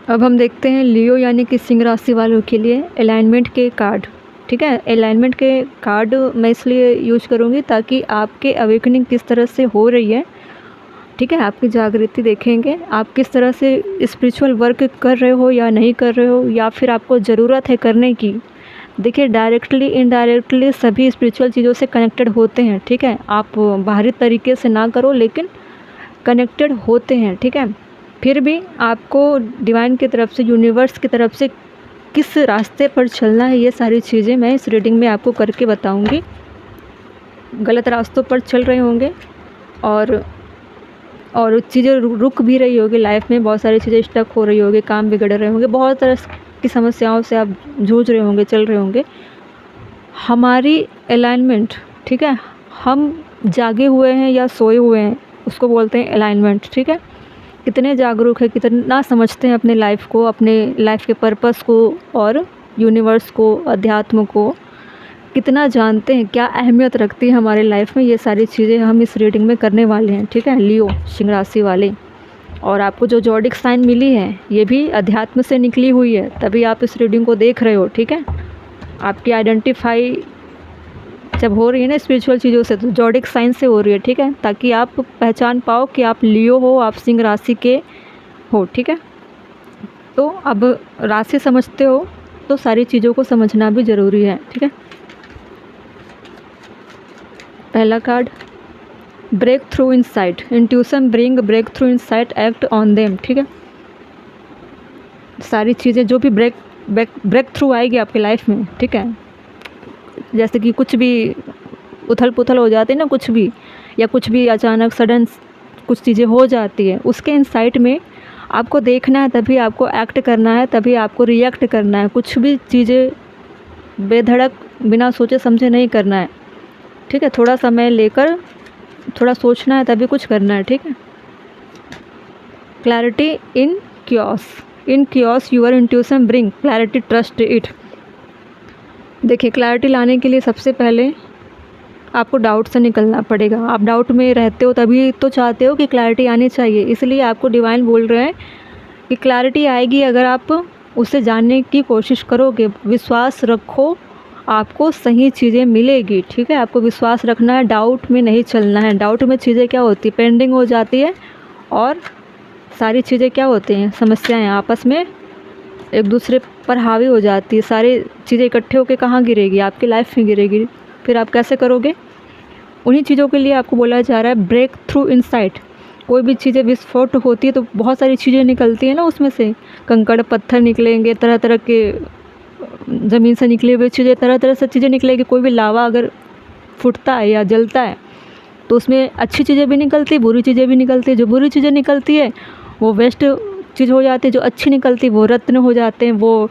अब हम देखते हैं लियो यानी कि सिंह राशि वालों के लिए अलाइनमेंट के कार्ड। ठीक है, अलाइनमेंट के कार्ड मैं इसलिए यूज करूँगी ताकि आपके अवेकनिंग किस तरह से हो रही है, ठीक है, आपकी जागृति देखेंगे, आप किस तरह से स्पिरिचुअल वर्क कर रहे हो या नहीं कर रहे हो, या फिर आपको ज़रूरत है करने की। देखिए, डायरेक्टली इनडायरेक्टली सभी स्पिरिचुअल चीज़ों से कनेक्टेड होते हैं। ठीक है, आप बाहरी तरीके से ना करो लेकिन कनेक्टेड होते हैं। ठीक है, फिर भी आपको डिवाइन की तरफ से, यूनिवर्स की तरफ से किस रास्ते पर चलना है, ये सारी चीज़ें मैं इस रीडिंग में आपको करके बताऊंगी। गलत रास्तों पर चल रहे होंगे और चीज़ें रुक भी रही होगी लाइफ में, बहुत सारी चीज़ें स्टक हो रही होगी, काम बिगड़ रहे होंगे, बहुत तरह की समस्याओं से आप जूझ रहे होंगे, चल रहे होंगे। हमारी अलाइनमेंट, ठीक है, हम जागे हुए हैं या सोए हुए हैं, उसको बोलते हैं अलाइनमेंट। ठीक है, कितने जागरूक है, कितना समझते हैं अपने लाइफ को, अपने लाइफ के पर्पस को और यूनिवर्स को, अध्यात्म को, कितना जानते हैं, क्या अहमियत रखती है हमारे लाइफ में, ये सारी चीज़ें हम इस रीडिंग में करने वाले हैं। ठीक है, लियो सिंह राशि वाले, और आपको जो जॉडिक साइन मिली है ये भी अध्यात्म से निकली हुई है, तभी आप इस रीडिंग को देख रहे हो। ठीक है, आपकी आइडेंटिफाई जब हो रही है ना स्पिरिचुअल चीज़ों से, तो जॉडिक साइन से हो रही है। ठीक है, ताकि आप पहचान पाओ कि आप लियो हो, आप सिंह राशि के हो। ठीक है, तो अब राशि समझते हो तो सारी चीज़ों को समझना भी ज़रूरी है। ठीक है, पहला card, breakthrough insight, intuition bring breakthrough insight, act on them. ठीक है, सारी चीज़ें जो भी ब्रेक थ्रू आएगी आपकी लाइफ में, ठीक है, जैसे कि कुछ भी उथल पुथल हो जाती है ना, कुछ भी, या कुछ भी अचानक सडन कुछ चीज़ें हो जाती है, उसके इनसाइट में आपको देखना है, तभी आपको एक्ट करना है, तभी आपको रिएक्ट करना है। कुछ भी चीज़ें बेधड़क बिना सोचे समझे नहीं करना है। ठीक है, थोड़ा समय लेकर थोड़ा सोचना है, तभी कुछ करना है। ठीक है, clarity in chaos your intuition bring clarity, trust it. देखिए, क्लैरिटी लाने के लिए सबसे पहले आपको डाउट से निकलना पड़ेगा। आप डाउट में रहते हो तभी तो चाहते हो कि क्लैरिटी आनी चाहिए, इसलिए आपको डिवाइन बोल रहे हैं कि क्लैरिटी आएगी अगर आप उसे जानने की कोशिश करोगे, विश्वास रखो, आपको सही चीज़ें मिलेगी। ठीक है, आपको विश्वास रखना है, डाउट में नहीं चलना है। डाउट में चीज़ें क्या होती है, पेंडिंग हो जाती है, और सारी चीज़ें क्या होती हैं, समस्याएं आपस में एक दूसरे पर हावी हो जाती है। सारी चीज़ें इकट्ठे होकर कहाँ गिरेगी, आपकी लाइफ में गिरेगी। फिर आप कैसे करोगे, उन्हीं चीज़ों के लिए आपको बोला जा रहा है ब्रेक थ्रू इनसाइट। कोई भी चीज़ें विस्फोट होती है तो बहुत सारी चीज़ें निकलती हैं ना, उसमें से कंकड़ पत्थर निकलेंगे, तरह तरह के ज़मीन से निकली हुई चीज़ें, तरह तरह से चीज़ें निकलेगी। कोई भी लावा अगर फूटता है या जलता है तो उसमें अच्छी चीज़ें भी निकलती है, बुरी चीज़ें भी निकलती है। जो बुरी चीज़ें निकलती है वो वेस्ट चीज़ हो जाती है, जो अच्छी निकलती है वो रत्न हो जाते हैं, वो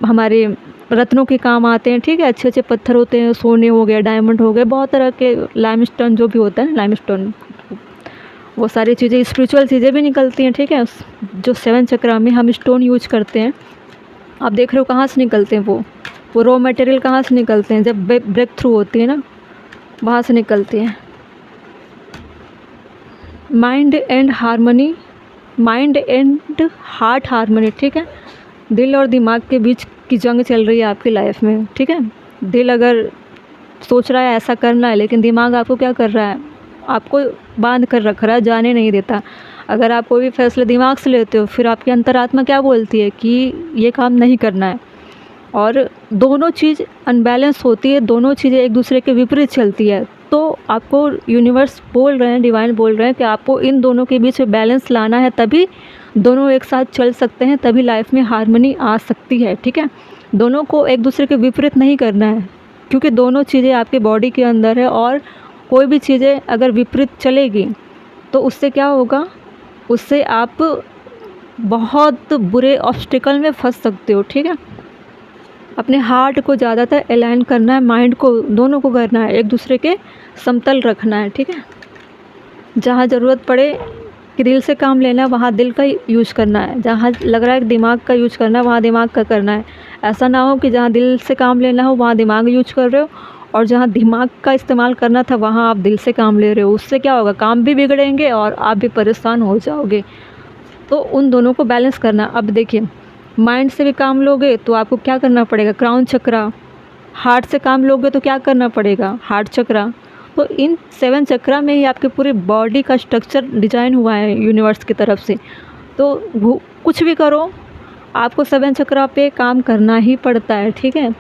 हमारे रत्नों के काम आते हैं। ठीक है, अच्छे अच्छे पत्थर होते हैं, सोने हो गया, डायमंड हो गए, बहुत तरह के लाइमस्टोन जो भी होता है, लाइमस्टोन, वो सारी चीज़ें, स्पिरिचुअल चीज़ें भी निकलती हैं। ठीक है, जो 7 चक्रा में हम स्टोन यूज करते हैं, आप देख रहे हो कहाँ से निकलते हैं, वो रॉ मटेरियल कहाँ से निकलते हैं, जब ब्रेक थ्रू होती है ना, वहाँ से निकलती हैं। Mind and harmony, mind and heart harmony. ठीक है, दिल और दिमाग के बीच की जंग चल रही है आपकी लाइफ में। ठीक है, दिल अगर सोच रहा है ऐसा करना है, लेकिन दिमाग आपको क्या कर रहा है, आपको बांध कर रख रहा है, जाने नहीं देता। अगर आप कोई भी फैसले दिमाग से लेते हो, फिर आपकी अंतरात्मा क्या बोलती है कि ये काम नहीं करना है, और दोनों चीज़ अनबैलेंस होती है, दोनों चीज़ें एक दूसरे के विपरीत चलती है। तो आपको यूनिवर्स बोल रहे हैं, डिवाइन बोल रहे हैं कि आपको इन दोनों के बीच बैलेंस लाना है, तभी दोनों एक साथ चल सकते हैं, तभी लाइफ में हार्मनी आ सकती है। ठीक है, दोनों को एक दूसरे के विपरीत नहीं करना है, क्योंकि दोनों चीज़ें आपके बॉडी के अंदर है, और कोई भी चीज़ें अगर विपरीत चलेगी तो उससे क्या होगा, उससे आप बहुत बुरे ऑब्स्टिकल में फंस सकते हो। ठीक है, अपने हार्ट को ज़्यादातर अलाइन करना है, माइंड को, दोनों को करना है, एक दूसरे के समतल रखना है। ठीक है, जहाँ ज़रूरत पड़े कि दिल से काम लेना है, वहाँ दिल का यूज करना है, जहाँ लग रहा है कि दिमाग का यूज करना है, वहाँ दिमाग का करना है। ऐसा ना हो कि जहाँ दिल से काम लेना हो वहाँ दिमाग यूज कर रहे हो, और जहाँ दिमाग का इस्तेमाल करना था वहाँ आप दिल से काम ले रहे हो। उससे क्या होगा, काम भी बिगड़ेंगे और आप भी परेशान हो जाओगे। तो उन दोनों को बैलेंस करना। अब देखिए, माइंड से भी काम लोगे तो आपको क्या करना पड़ेगा, क्राउन चक्रा। हार्ट से काम लोगे तो क्या करना पड़ेगा, हार्ट चक्रा। तो इन 7 चक्रा में ही आपके पूरे बॉडी का स्ट्रक्चर डिजाइन हुआ है यूनिवर्स की तरफ से। तो कुछ भी करो, आपको 7 चक्रा पे काम करना ही पड़ता है, ठीक है।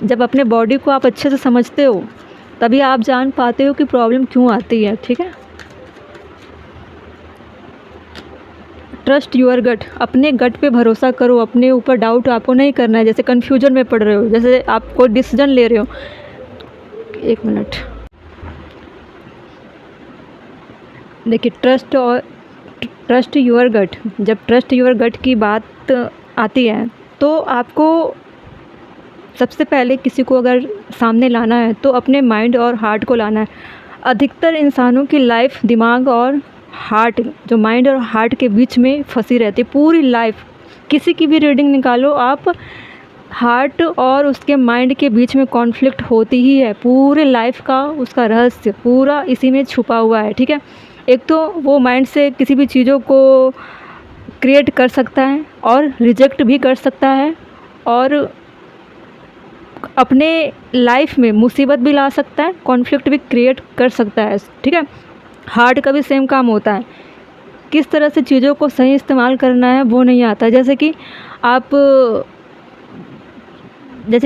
जब अपने बॉडी को आप अच्छे से समझते हो तभी आप जान पाते हो कि प्रॉब्लम क्यों आती है, ठीक है। ट्रस्ट यूअर गट, अपने गट पे भरोसा करो, अपने ऊपर डाउट आपको नहीं करना है। जैसे कन्फ्यूजन में पड़ रहे हो, जैसे आप कोई डिसीजन ले रहे हो, 1 मिनट देखिए, ट्रस्ट यूअर गट। जब ट्रस्ट यूअर गट की बात आती है तो आपको सबसे पहले किसी को अगर सामने लाना है तो अपने माइंड और हार्ट को लाना है। अधिकतर इंसानों की लाइफ दिमाग और हार्ट, जो माइंड और हार्ट के बीच में फंसी रहती है पूरी लाइफ। किसी की भी रीडिंग निकालो आप, हार्ट और उसके माइंड के बीच में कॉन्फ्लिक्ट होती ही है। पूरे लाइफ का उसका रहस्य पूरा इसी में छुपा हुआ है, ठीक है। एक तो वो माइंड से किसी भी चीज़ों को क्रिएट कर सकता है और रिजेक्ट भी कर सकता है, और अपने लाइफ में मुसीबत भी ला सकता है, कॉन्फ्लिक्ट भी क्रिएट कर सकता है, ठीक है। हार्ट का भी सेम काम होता है। किस तरह से चीज़ों को सही इस्तेमाल करना है वो नहीं आता। जैसे कि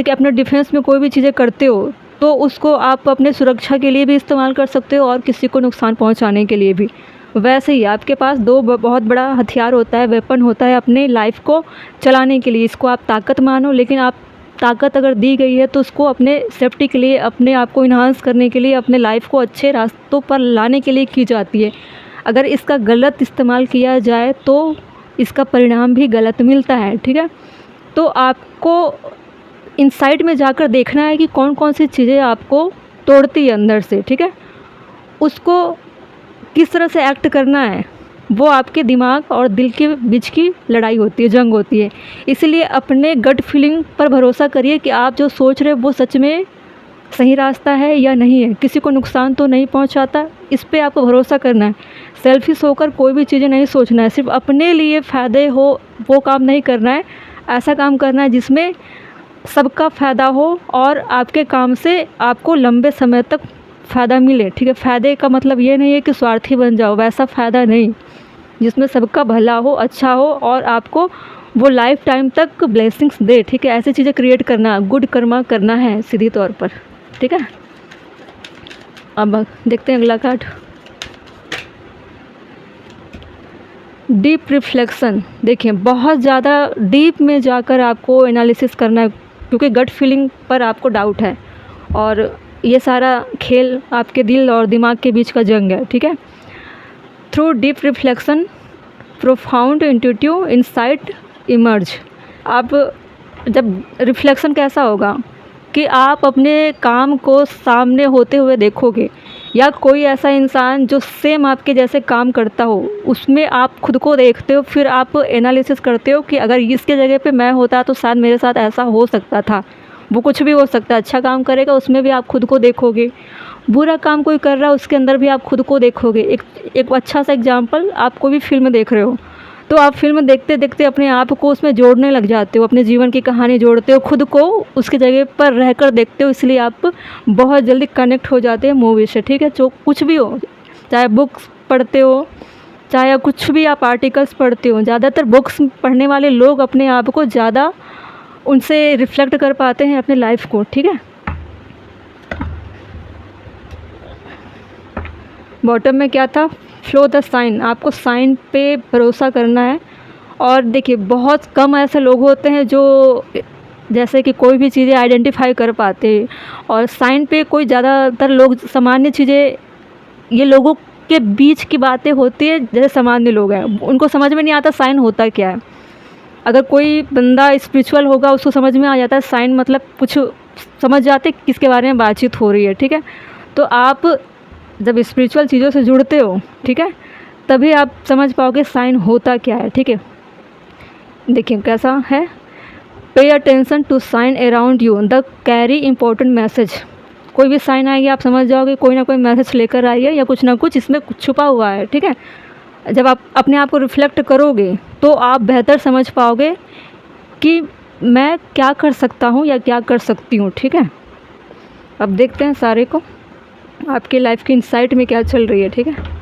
अपने डिफेंस में कोई भी चीज़ें करते हो तो उसको आप अपने सुरक्षा के लिए भी इस्तेमाल कर सकते हो और किसी को नुकसान पहुंचाने के लिए भी। वैसे ही आपके पास दो बहुत बड़ा हथियार होता है, वेपन होता है अपने लाइफ को चलाने के लिए। इसको आप ताकत मानो, लेकिन आप ताकत अगर दी गई है तो उसको अपने सेफ्टी के लिए, अपने आप को इन्हांस करने के लिए, अपने लाइफ को अच्छे रास्तों पर लाने के लिए की जाती है। अगर इसका गलत इस्तेमाल किया जाए तो इसका परिणाम भी गलत मिलता है, ठीक है। तो आपको इनसाइड में जाकर देखना है कि कौन कौन सी चीज़ें आपको तोड़ती है अंदर से, ठीक है। उसको किस तरह से एक्ट करना है, वो आपके दिमाग और दिल के बीच की लड़ाई होती है, जंग होती है। इसलिए अपने गट फीलिंग पर भरोसा करिए कि आप जो सोच रहे हो वो सच में सही रास्ता है या नहीं है, किसी को नुकसान तो नहीं पहुंचाता, इस पे आपको भरोसा करना है। सेल्फिश होकर कोई भी चीज़ें नहीं सोचना है, सिर्फ अपने लिए फ़ायदे हो वो काम नहीं करना है। ऐसा काम करना है जिसमें सबका फ़ायदा हो और आपके काम से आपको लंबे समय तक फ़ायदा मिले, ठीक है। फ़ायदे का मतलब ये नहीं है कि स्वार्थी बन जाओ, वैसा फ़ायदा नहीं, जिसमें सबका भला हो, अच्छा हो और आपको वो लाइफ टाइम तक ब्लेसिंग्स दे, ठीक है। ऐसी चीज़ें क्रिएट करना, गुड कर्मा करना है सीधी तौर पर, ठीक है। अब देखते हैं अगला कार्ड, डीप रिफ्लेक्शन। देखिए, बहुत ज़्यादा डीप में जाकर आपको एनालिसिस करना है, क्योंकि गट फीलिंग पर आपको डाउट है और ये सारा खेल आपके दिल और दिमाग के बीच का जंग है, ठीक है। Through deep reflection profound intuitive insight emerge. आप जब रिफ्लेक्शन कैसा होगा कि आप अपने काम को सामने होते हुए देखोगे, या कोई ऐसा इंसान जो सेम आपके जैसे काम करता हो उसमें आप खुद को देखते हो, फिर आप एनालिसिस करते हो कि अगर इसके जगह पे मैं होता तो शायद मेरे साथ ऐसा हो सकता था। वो कुछ भी हो सकता है, अच्छा काम करेगा उसमें भी आप खुद को देखोगे, बुरा काम कोई कर रहा है उसके अंदर भी आप खुद को देखोगे। एक अच्छा सा एग्जांपल, आप कोई भी फिल्म देख रहे हो तो आप फिल्म देखते देखते अपने आप को उसमें जोड़ने लग जाते हो, अपने जीवन की कहानी जोड़ते हो, खुद को उसके जगह पर रहकर देखते हो, इसलिए आप बहुत जल्दी कनेक्ट हो जाते हैं मूवी से, ठीक है। जो कुछ भी हो, चाहे बुक्स पढ़ते हो, चाहे कुछ भी आप आर्टिकल्स पढ़ते हो, ज़्यादातर बुक्स पढ़ने वाले लोग अपने आप को ज़्यादा उनसे रिफ्लेक्ट कर पाते हैं अपने लाइफ को, ठीक है। बॉटम में क्या था, फ्लो द साइन। आपको साइन पे भरोसा करना है। और देखिए, बहुत कम ऐसे लोग होते हैं जो जैसे कि कोई भी चीज़ें आइडेंटिफाई कर पाते हैं, और साइन पे कोई ज़्यादातर लोग सामान्य चीज़ें, ये लोगों के बीच की बातें होती है, जैसे सामान्य लोग हैं उनको समझ में नहीं आता साइन होता क्या है। अगर कोई बंदा स्पिरिचुअल होगा उसको समझ में आ जाता है साइन मतलब, कुछ समझ जाते किसके बारे में बातचीत हो रही है, ठीक है। तो आप जब स्पिरिचुअल चीज़ों से जुड़ते हो, ठीक है, तभी आप समझ पाओगे साइन होता क्या है, ठीक है। देखिए कैसा है, pay attention to sign around you they carry important message. कोई भी साइन आएगी आप समझ जाओगे कोई ना कोई मैसेज लेकर आई है, या कुछ ना कुछ इसमें छुपा हुआ है, ठीक है। जब आप अपने आप को रिफ़्लेक्ट करोगे तो आप बेहतर समझ पाओगे कि मैं क्या कर सकता हूँ या क्या कर सकती हूँ। ठीक है, अब देखते हैं सारे को आपकी लाइफ की इनसाइट में क्या चल रही है। ठीक है,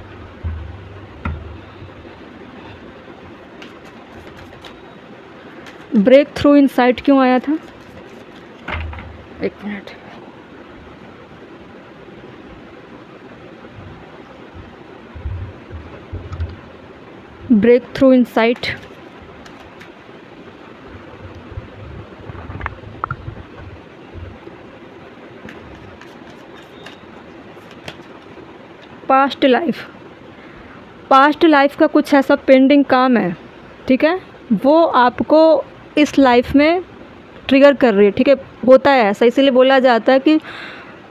ब्रेक थ्रू इनसाइट क्यों आया था, एक minute. Breakthrough insight, past life, past life का कुछ ऐसा पेंडिंग काम है। ठीक है, वो आपको इस लाइफ में ट्रिगर कर रही है। ठीक है, होता है ऐसा, इसीलिए बोला जाता है कि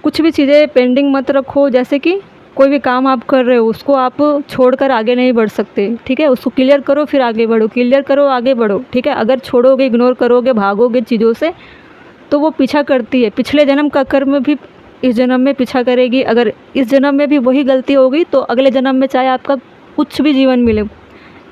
कुछ भी चीज़ें पेंडिंग मत रखो। जैसे कि कोई भी काम आप कर रहे हो उसको आप छोड़कर आगे नहीं बढ़ सकते। ठीक है, उसको क्लियर करो फिर आगे बढ़ो, क्लियर करो आगे बढ़ो। ठीक है, अगर छोड़ोगे, इग्नोर करोगे, भागोगे चीज़ों से तो वो पीछा करती है। पिछले जन्म का कर्म भी इस जन्म में पीछा करेगी। अगर इस जन्म में भी वही गलती होगी तो अगले जन्म में चाहे आपका कुछ भी जीवन मिले,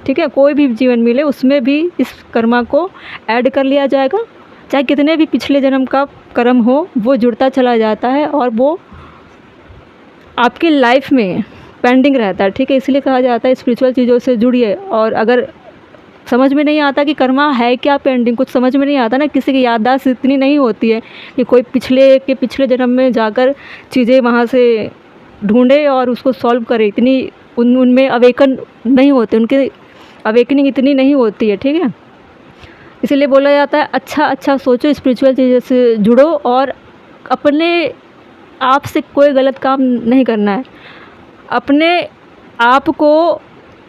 ठीक है, कोई भी जीवन मिले, उसमें भी इस कर्मा को ऐड कर लिया जाएगा। चाहे कितने भी पिछले जन्म का कर्म हो, वो जुड़ता चला जाता है और वो आपकी लाइफ में पेंडिंग रहता है। ठीक है, इसलिए कहा जाता है स्पिरिचुअल चीज़ों से जुड़िए। और अगर समझ में नहीं आता कि कर्मा है क्या, पेंडिंग कुछ समझ में नहीं आता ना, किसी की याददाश्त इतनी नहीं होती है कि कोई पिछले जन्म में जाकर चीज़ें वहाँ से ढूंढे और उसको सॉल्व करे, इतनी उनमें अवेकन नहीं होते, उनके अवेकनिंग इतनी नहीं होती है। ठीक है, इसीलिए बोला जाता है अच्छा अच्छा सोचो, स्पिरिचुअल चीज़ों से जुड़ो और अपने आप से कोई गलत काम नहीं करना है। अपने आप को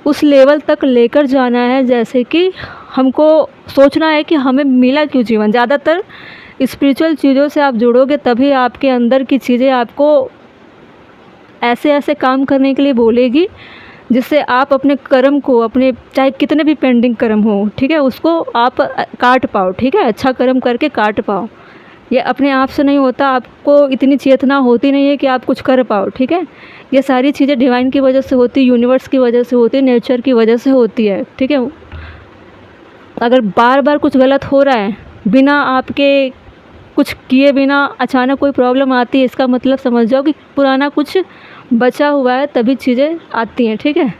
उस लेवल तक लेकर जाना है जैसे कि हमको सोचना है कि हमें मिला क्यों जीवन। ज़्यादातर स्पिरिचुअल चीज़ों से आप जुड़ोगे तभी आपके अंदर की चीज़ें आपको ऐसे ऐसे काम करने के लिए बोलेगी जिससे आप अपने कर्म को, अपने चाहे कितने भी पेंडिंग कर्म हो, ठीक है, उसको आप काट पाओ। ठीक है, अच्छा कर्म करके काट पाओ। ये अपने आप से नहीं होता, आपको इतनी चेतना होती नहीं है कि आप कुछ कर पाओ। ठीक है, ये सारी चीज़ें डिवाइन की वजह से होती है, यूनिवर्स की वजह से होती है, नेचर की वजह से होती है। ठीक है, अगर बार बार कुछ गलत हो रहा है, बिना आपके कुछ किए बिना अचानक कोई प्रॉब्लम आती है, इसका मतलब समझ जाओ कि पुराना कुछ बचा हुआ है, तभी चीज़ें आती हैं। ठीक है,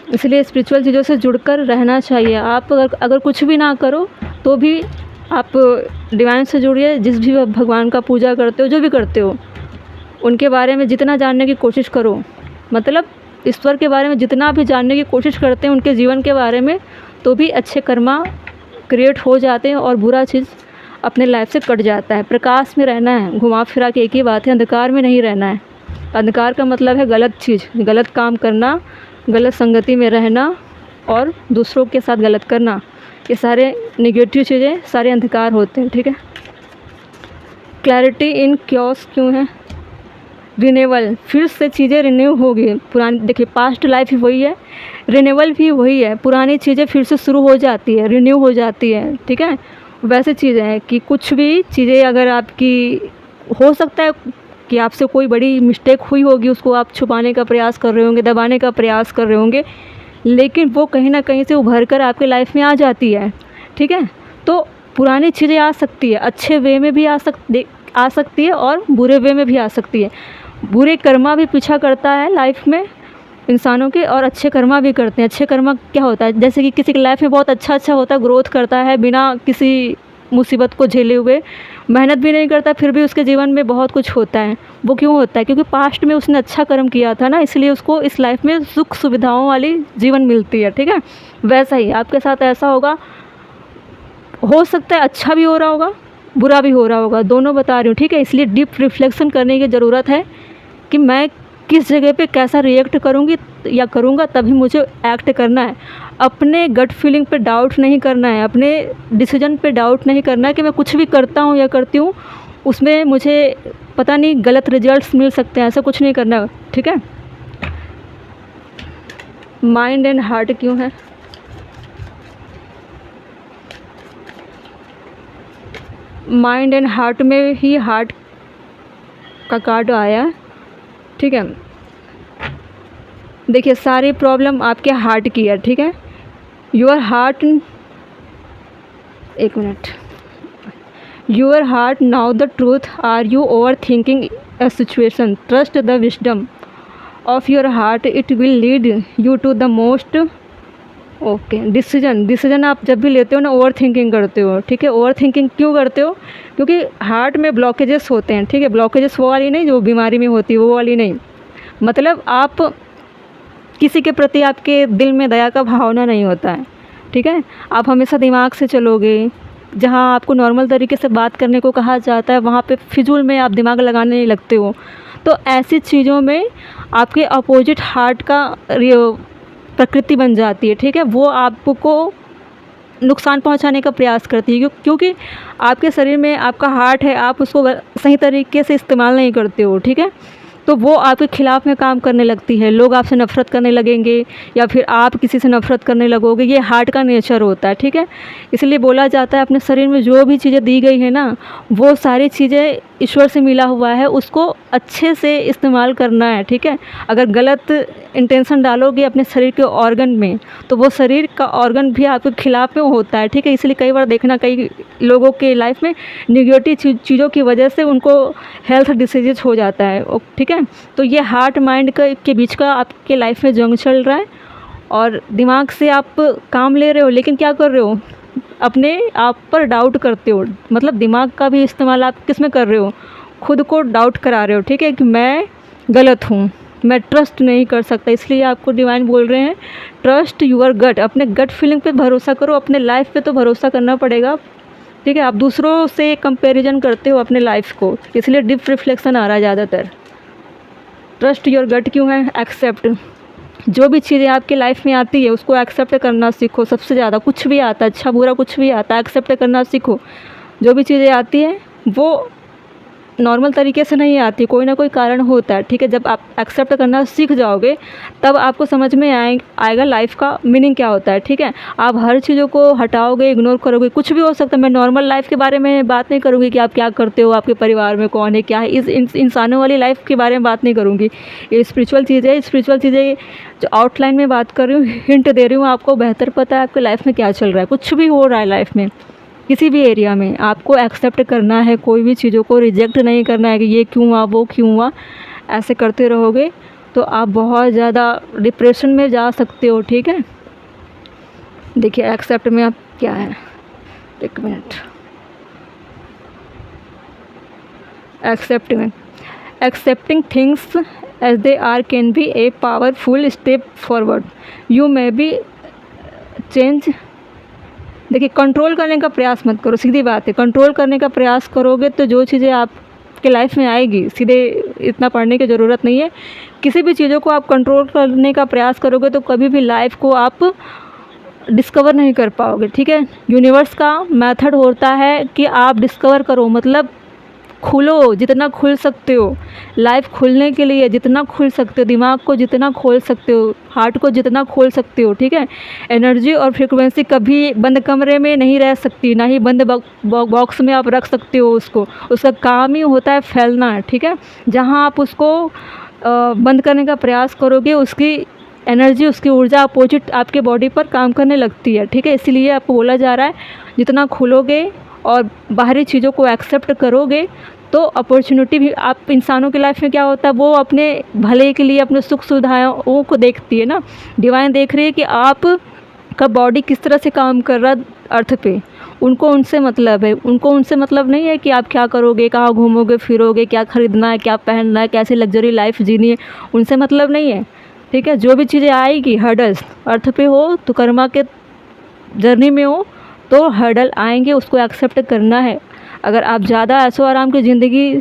इसलिए स्पिरिचुअल चीज़ों से जुड़कर रहना चाहिए। आप अगर कुछ भी ना करो तो भी आप डिवाइन से जुड़िए। जिस भी भगवान का पूजा करते हो, जो भी करते हो, उनके बारे में जितना जानने की कोशिश करो, मतलब ईश्वर के बारे में जितना भी जानने की कोशिश करते हैं उनके जीवन के बारे में, तो भी अच्छे कर्मा क्रिएट हो जाते हैं और बुरा चीज़ अपने लाइफ से कट जाता है। प्रकाश में रहना है, घुमा फिरा के एक ही बात है, अंधकार में नहीं रहना है। अंधकार का मतलब है गलत चीज़, गलत काम करना, गलत संगति में रहना और दूसरों के साथ गलत करना। ये सारे नेगेटिव चीज़ें, सारे अंधकार होते हैं। ठीक है, क्लैरिटी इन क्योस क्यों है, रिन्यूअल, फिर से चीज़ें रिन्यू होगी। पुरानी, देखिए पास्ट लाइफ ही वही है, रिन्यूअल भी वही है, पुरानी चीज़ें फिर से शुरू हो जाती है, रिन्यू हो जाती है। ठीक है, वैसे चीज़ें हैं कि कुछ भी चीज़ें अगर आपकी, हो सकता है कि आपसे कोई बड़ी मिस्टेक हुई होगी, उसको आप छुपाने का प्रयास कर रहे होंगे, दबाने का प्रयास कर रहे होंगे, लेकिन वो कहीं ना कहीं से उभर कर आपके लाइफ में आ जाती है। ठीक है, तो पुरानी चीज़ें आ सकती है, अच्छे वे में भी आ सकती है और बुरे वे में भी आ सकती है। बुरे कर्मा भी पीछा करता है लाइफ में इंसानों के, और अच्छे कर्मा भी करते हैं। अच्छे कर्मा क्या होता है, जैसे कि किसी की लाइफ में बहुत अच्छा होता है, ग्रोथ करता है, बिना किसी मुसीबत को झेले हुए, मेहनत भी नहीं करता, फिर भी उसके जीवन में बहुत कुछ होता है। वो क्यों होता है, क्योंकि पास्ट में उसने अच्छा कर्म किया था ना, इसलिए उसको इस लाइफ में सुख सुविधाओं वाली जीवन मिलती है। ठीक है, वैसा ही आपके साथ ऐसा होगा, हो सकता है अच्छा भी हो रहा होगा, बुरा भी हो रहा होगा, दोनों बता रही हूँ। ठीक है, इसलिए डीप रिफ्लेक्शन करने की ज़रूरत है कि मैं किस जगह पे कैसा रिएक्ट करूँगी या करूँगा, तभी मुझे एक्ट करना है। अपने गट फीलिंग पे डाउट नहीं करना है, अपने डिसीजन पे डाउट नहीं करना है कि मैं कुछ भी करता हूँ या करती हूँ उसमें मुझे पता नहीं गलत रिजल्ट्स मिल सकते हैं, ऐसा कुछ नहीं करना। ठीक है, माइंड एंड हार्ट क्यों है, माइंड एंड हार्ट में ही हार्ट का कार्ड आया। ठीक है, देखिए सारी प्रॉब्लम आपके हार्ट की है, ठीक है। योर हार्ट, एक minute, your heart now the truth, are you overthinking a situation, trust the wisdom of your heart, it will lead you to the most okay decision आप जब भी लेते हो ना ओवर थिंकिंग करते हो, ठीक है। ओवर थिंकिंग क्यों करते हो? क्योंकि हार्ट में ब्लॉकेजेस होते हैं, ठीक है। ब्लॉकेजेस वो वाली नहीं जो बीमारी में होती है, वो वाली नहीं। मतलब आप किसी के प्रति आपके दिल में दया का भावना नहीं होता है, ठीक है। आप हमेशा दिमाग से चलोगे, जहाँ आपको नॉर्मल तरीके से बात करने को कहा जाता है वहाँ पे फिजूल में आप दिमाग लगाने नहीं लगते हो। तो ऐसी चीज़ों में आपके अपोजिट हार्ट का प्रकृति बन जाती है, ठीक है। वो आपको नुकसान पहुंचाने का प्रयास करती है, क्योंकि आपके शरीर में आपका हार्ट है, आप उसको सही तरीके से इस्तेमाल नहीं करते हो, ठीक है। तो वो आपके खिलाफ़ में काम करने लगती है। लोग आपसे नफ़रत करने लगेंगे या फिर आप किसी से नफ़रत करने लगोगे। ये हार्ट का नेचर होता है, ठीक है। इसलिए बोला जाता है अपने शरीर में जो भी चीज़ें दी गई है ना, वो सारी चीज़ें ईश्वर से मिला हुआ है, उसको अच्छे से इस्तेमाल करना है, ठीक है। अगर गलत इंटेंशन डालोगे अपने शरीर के ऑर्गन में तो वो शरीर का ऑर्गन भी आपके खिलाफ़ में होता है, ठीक है। इसलिए कई बार देखना कई लोगों के लाइफ में निगेटिव चीज़ों की वजह से उनको हेल्थ डिसीजेज हो जाता है, ठीक है। तो ये हार्ट माइंड के बीच का आपके लाइफ में जंग चल रहा है और दिमाग से आप काम ले रहे हो, लेकिन क्या कर रहे हो? अपने आप पर डाउट करते हो। मतलब दिमाग का भी इस्तेमाल आप किस में कर रहे हो? खुद को डाउट करा रहे हो, ठीक है, कि मैं गलत हूँ, मैं ट्रस्ट नहीं कर सकता। इसलिए आपको डिवाइन बोल रहे हैं ट्रस्ट यूअर गट, अपने गट फीलिंग पे भरोसा करो। अपने लाइफ पे तो भरोसा करना पड़ेगा, ठीक है। आप दूसरों से कंपैरिजन करते हो अपने लाइफ को, इसलिए डिप रिफ्लेक्शन आ रहा है ज़्यादातर। ट्रस्ट योर गट क्यों है? एक्सेप्ट, जो भी चीज़ें आपकी लाइफ में आती है उसको एक्सेप्ट करना सीखो। सबसे ज़्यादा कुछ भी आता है, अच्छा बुरा कुछ भी आता है, एक्सेप्ट करना सीखो। जो भी चीज़ें आती हैं वो नॉर्मल तरीके से नहीं आती, कोई ना कोई कारण होता है, ठीक है। जब आप एक्सेप्ट करना सीख जाओगे तब आपको समझ में आएगा लाइफ का मीनिंग क्या होता है, ठीक है। आप हर चीज़ों को हटाओगे, इग्नोर करोगे, कुछ भी हो सकता है। मैं नॉर्मल लाइफ के बारे में बात नहीं करूँगी कि आप क्या करते हो, आपके परिवार में कौन है, क्या है, इस इंसानों वाली लाइफ के बारे में बात नहीं करूँगी। ये स्पिरिचुअल चीज़ें जो आउटलाइन में बात कर रही हूँ, हिंट दे रही हूँ आपको। बेहतर पता है आपके लाइफ में क्या चल रहा है। कुछ भी हो रहा है लाइफ में, किसी भी एरिया में, आपको एक्सेप्ट करना है। कोई भी चीज़ों को रिजेक्ट नहीं करना है कि ये क्यों हुआ, वो क्यों हुआ। ऐसे करते रहोगे तो आप बहुत ज़्यादा डिप्रेशन में जा सकते हो, ठीक है। देखिए एक्सेप्ट में आप क्या है, एक मिनट। एक्सेप्ट में accepting things as they are can be a powerful step forward. You may be change. देखिए कंट्रोल करने का प्रयास मत करो, सीधी बात है। कंट्रोल करने का प्रयास करोगे तो जो चीज़ें आपके लाइफ में आएगी, सीधे इतना पढ़ने की ज़रूरत नहीं है। किसी भी चीज़ों को आप कंट्रोल करने का प्रयास करोगे तो कभी भी लाइफ को आप डिस्कवर नहीं कर पाओगे, ठीक है। यूनिवर्स का मेथड होता है कि आप डिस्कवर करो, मतलब खुलो, जितना खुल सकते हो। लाइफ खुलने के लिए जितना खुल सकते हो, दिमाग को जितना खोल सकते हो, हार्ट को जितना खोल सकते हो, ठीक है। एनर्जी और फ्रीक्वेंसी कभी बंद कमरे में नहीं रह सकती, ना ही बंद बॉक्स में आप रख सकते हो उसको। उसका काम ही होता है फैलना, ठीक है। जहाँ आप उसको बंद करने का प्रयास करोगे उसकी एनर्जी, उसकी ऊर्जा अपोजिट आपके बॉडी पर काम करने लगती है, ठीक है। इसीलिए आपको बोला जा रहा है जितना खुलोगे और बाहरी चीज़ों को एक्सेप्ट करोगे तो अपॉर्चुनिटी भी आप इंसानों की लाइफ में क्या होता है, वो अपने भले के लिए अपने सुख सुविधाओं को देखती है ना। डिवाइन देख रही है कि आप का बॉडी किस तरह से काम कर रहा है अर्थ पे। उनको उनसे मतलब है, उनको उनसे मतलब नहीं है कि आप क्या करोगे, कहाँ घूमोगे फिरोगे, क्या ख़रीदना है, क्या पहनना है, कैसी लग्जरी लाइफ जीनी है, उनसे मतलब नहीं है, ठीक है। जो भी चीज़ें आएगी हर्डल्स, अर्थ पे हो तो कर्मा के जर्नी में हो तो हर्डल आएंगे, उसको एक्सेप्ट करना है। अगर आप ज़्यादा ऐशो आराम की ज़िंदगी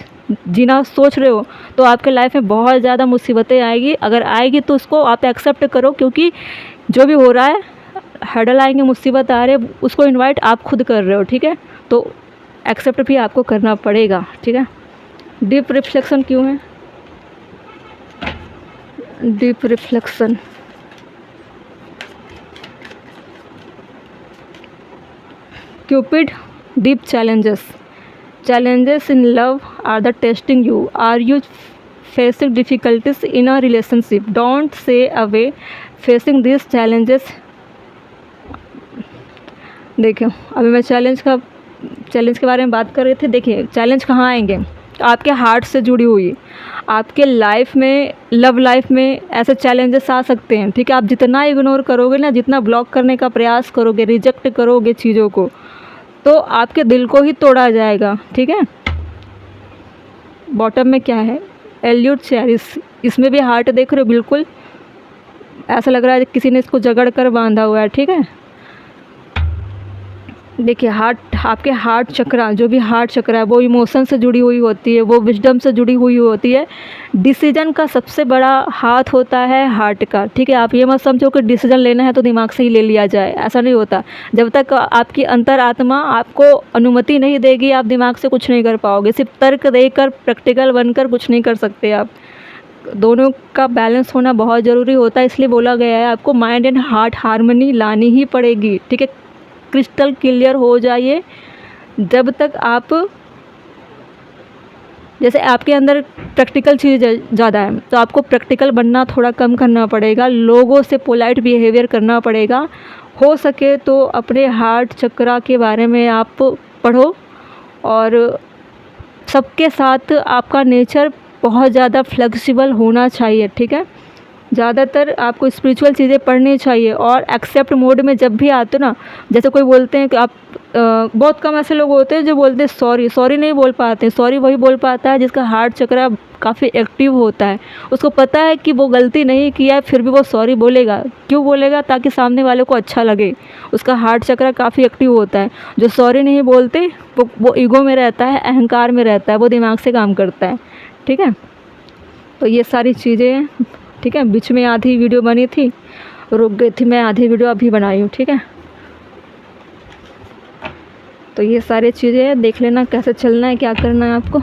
जीना सोच रहे हो तो आपके लाइफ में बहुत ज़्यादा मुसीबतें आएगी। अगर आएगी तो उसको आप एक्सेप्ट करो, क्योंकि जो भी हो रहा है, हर्डल आएंगे, मुसीबत आ रहे हैं, उसको इनवाइट आप खुद कर रहे हो, ठीक है। तो एक्सेप्ट भी आपको करना पड़ेगा, ठीक है। डीप रिफ्लेक्शन क्यों है? Deep reflection, Cupid, deep challenges in love are the testing you. Are you facing difficulties in a relationship, don't say away facing this challenges. देखिए अभी मैं चैलेंज के बारे में बात कर रही थी। देखिए चैलेंज कहाँ आएंगे, आपके हार्ट से जुड़ी हुई, आपके लाइफ में, लव लाइफ में ऐसे चैलेंजेस आ सकते हैं, ठीक है। आप जितना इग्नोर करोगे ना, जितना ब्लॉक करने का प्रयास करोगे, रिजेक्ट करोगे चीज़ों को, तो आपके दिल को ही तोड़ा जाएगा, ठीक है। बॉटम में क्या है, एल्यूट चेरिस, इसमें भी हार्ट देख रहे हो, बिल्कुल ऐसा लग रहा है किसी ने इसको जकड़ कर बांधा हुआ है, ठीक है। देखिए हार्ट, आपके हार्ट चक्रा, जो भी हार्ट चक्रा है वो इमोशन से जुड़ी हुई होती है, वो विजडम से जुड़ी हुई होती है। डिसीजन का सबसे बड़ा हाथ होता है हार्ट का, ठीक है। आप ये मत समझो कि डिसीजन लेना है तो दिमाग से ही ले लिया जाए, ऐसा नहीं होता। जब तक आपकी अंतरात्मा आपको अनुमति नहीं देगी, आप दिमाग से कुछ नहीं कर पाओगे। सिर्फ तर्क देकर, प्रैक्टिकल बनकर कुछ नहीं कर सकते आप। दोनों का बैलेंस होना बहुत ज़रूरी होता है, इसलिए बोला गया है आपको माइंड एंड हार्ट हार्मनी लानी ही पड़ेगी, ठीक है। क्रिस्टल क्लियर हो जाइए। जब तक आप, जैसे आपके अंदर प्रैक्टिकल चीज़ ज़्यादा है तो आपको प्रैक्टिकल बनना थोड़ा कम करना पड़ेगा, लोगों से पोलाइट बिहेवियर करना पड़ेगा। हो सके तो अपने हार्ट चक्रा के बारे में आप पढ़ो, और सबके साथ आपका नेचर बहुत ज़्यादा फ्लेक्सिबल होना चाहिए, ठीक है। ज़्यादातर आपको स्पिरिचुअल चीज़ें पढ़नी चाहिए। और एक्सेप्ट मोड में जब भी आते हो ना, जैसे कोई बोलते हैं कि आप बहुत कम ऐसे लोग होते हैं जो बोलते हैं सॉरी, सॉरी नहीं बोल पाते। सॉरी वही बोल पाता है जिसका हार्ट चक्रा काफ़ी एक्टिव होता है, उसको पता है कि वो गलती नहीं किया है, फिर भी वो सॉरी बोलेगा। क्यों बोलेगा? ताकि सामने वाले को अच्छा लगे, उसका हार्ट चक्रा काफ़ी एक्टिव होता है। जो सॉरी नहीं बोलते वो ईगो में रहता है, अहंकार में रहता है, वो दिमाग से काम करता है, ठीक है। तो ये सारी चीज़ें हैं, ठीक है। बीच में आधी वीडियो बनी थी, रुक गई थी मैं, आधी वीडियो अभी बनाई हूँ, ठीक है। तो ये सारी चीज़ें देख लेना, कैसे चलना है, क्या करना है आपको।